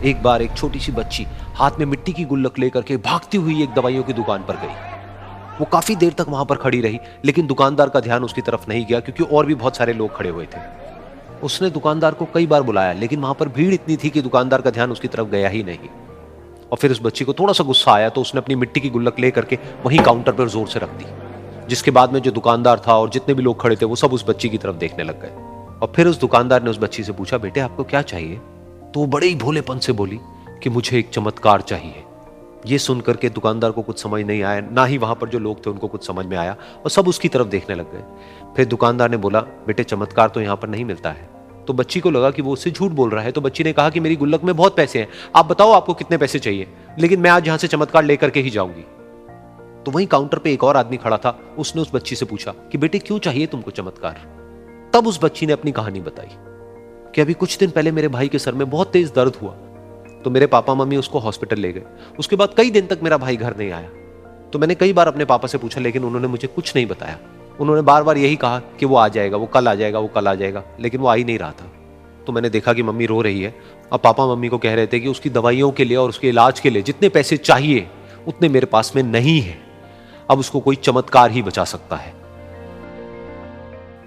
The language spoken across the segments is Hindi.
एक बार एक छोटी सी बच्ची हाथ में मिट्टी की गुल्लक लेकर के भागती हुई एक दवाइयों की दुकान पर गई। वो काफी देर तक वहां पर खड़ी रही, लेकिन दुकानदार का ध्यान उसकी तरफ नहीं गया क्योंकि और भी बहुत सारे लोग खड़े हुए थे। उसने दुकानदार को कई बार बुलाया, लेकिन वहां पर भीड़ इतनी थी कि दुकानदार का ध्यान उसकी तरफ गया ही नहीं। और फिर उस बच्ची को थोड़ा सा गुस्सा आया तो उसने अपनी मिट्टी की गुल्लक लेकर के वहीं काउंटर पर जोर से रख दी, जिसके बाद में जो दुकानदार था और जितने भी लोग खड़े थे वो सब उस बच्ची की तरफ देखने लग गए। और फिर उस दुकानदार ने उस बच्ची से पूछा, बेटे आपको क्या चाहिए? तो वो बड़े ही भोलेपन से बोली कि मुझे एक चमत्कार चाहिए। ये सुनकर के दुकानदार को कुछ समझ नहीं आया, ना ही वहां पर जो लोग थे उनको कुछ समझ में आया, और सब उसकी तरफ देखने लग गए। फिर दुकानदार ने बोला, बेटे चमत्कार तो यहां पर नहीं मिलता है। तो बच्ची को लगा कि वो उससे झूठ बोल रहा है, तो बच्ची ने कहा कि मेरी गुल्लक में बहुत पैसे हैं, आप बताओ आपको कितने पैसे चाहिए, लेकिन मैं आज यहां से चमत्कार लेकर के ही जाऊंगी। तो वहीं काउंटर पे एक और आदमी खड़ा था, उसने उस बच्ची से पूछा कि बेटे क्यों चाहिए तुमको चमत्कार? तब उस बच्ची ने अपनी कहानी बताई कि अभी कुछ दिन पहले मेरे भाई के सर में बहुत तेज दर्द हुआ, तो मेरे पापा मम्मी उसको हॉस्पिटल ले गए। उसके बाद कई दिन तक मेरा भाई घर नहीं आया। तो मैंने कई बार अपने पापा से पूछा, लेकिन उन्होंने मुझे कुछ नहीं बताया। उन्होंने बार बार यही कहा कि वो आ जाएगा, वो कल आ जाएगा, वो कल आ जाएगा, लेकिन वो आ ही नहीं रहा था। तो मैंने देखा कि मम्मी रो रही है, और पापा मम्मी को कह रहे थे कि उसकी दवाइयों के लिए और उसके इलाज के लिए जितने पैसे चाहिए उतने मेरे पास में नहीं है, अब उसको कोई चमत्कार ही बचा सकता है।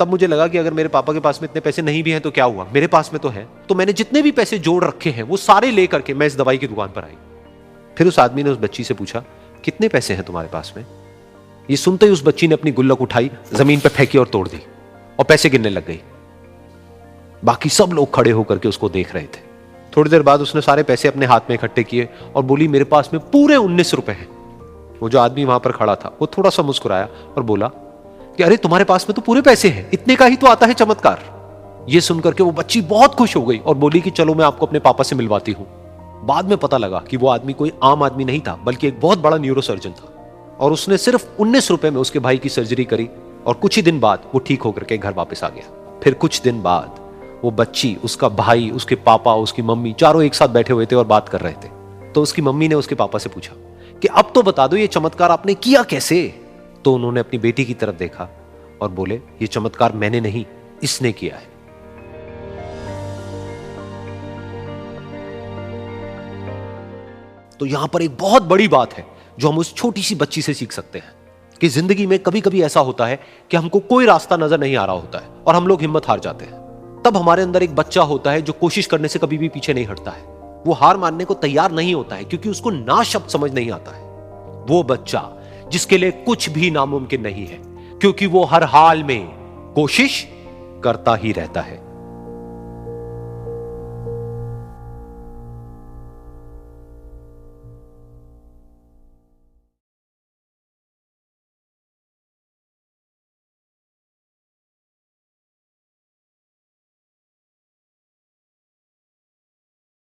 तब मुझे लगा कि अगर मेरे पापा के पास में इतने पैसे नहीं भी हैं तो क्या हुआ, मेरे पास में तो है। तो मैंने जितने भी पैसे जोड़ रखे हैं वो सारे लेकर के मैं इस दवाई की दुकान पर आई। फिर उस आदमी ने उस बच्ची से पूछा, कितने पैसे हैं तुम्हारे पास में? ये सुनते ही उस बच्ची ने अपनी गुल्लक उठाई, जमीन पर फेंकी और तोड़ दी, और पैसे गिनने लग गई। बाकी सब लोग खड़े होकर के उसको देख रहे थे। थोड़ी देर बाद उसने सारे पैसे अपने हाथ में इकट्ठे किए और बोली, मेरे पास में पूरे 19 रुपए हैं। वो जो आदमी वहां पर खड़ा था वो थोड़ा सा मुस्कुराया और बोला कि अरे तुम्हारे पास में तो पूरे पैसे हैं, इतने का ही तो आता है चमत्कार। ये सुनकर के वो बच्ची बहुत खुश हो गई और बोली कि चलो मैं आपको अपने पापा से मिलवाती हूं। बाद में पता लगा कि वो आदमी कोई आम आदमी नहीं था, बल्कि एक बहुत बड़ा न्यूरोसर्जन था, और उसने सिर्फ 19 रुपए में उसके भाई की सर्जरी करी, और कुछ ही दिन बाद वो ठीक होकर के घर वापस आ गया। फिर कुछ दिन बाद वो बच्ची, उसका भाई, उसके पापा, उसकी मम्मी चारों एक साथ बैठे हुए थे और बात कर रहे थे। तो उसकी मम्मी ने उसके पापा से पूछा कि अब तो बता दो ये चमत्कार आपने किया कैसे? तो उन्होंने अपनी बेटी की तरफ देखा और बोले, ये चमत्कार मैंने नहीं, इसने किया है। तो यहां पर एक बहुत बड़ी बात है जो हम उस छोटी सी बच्ची से सीख सकते हैं कि जिंदगी में कभी कभी ऐसा होता है कि हमको कोई रास्ता नजर नहीं आ रहा होता है और हम लोग हिम्मत हार जाते हैं। तब हमारे अंदर एक बच्चा होता है जो कोशिश करने से कभी भी पीछे नहीं हटता है। वो हार मानने को तैयार नहीं होता है क्योंकि उसको ना शब्द समझ नहीं आता है। वो बच्चा जिसके लिए कुछ भी नामुमकिन नहीं है, क्योंकि वो हर हाल में कोशिश करता ही रहता है।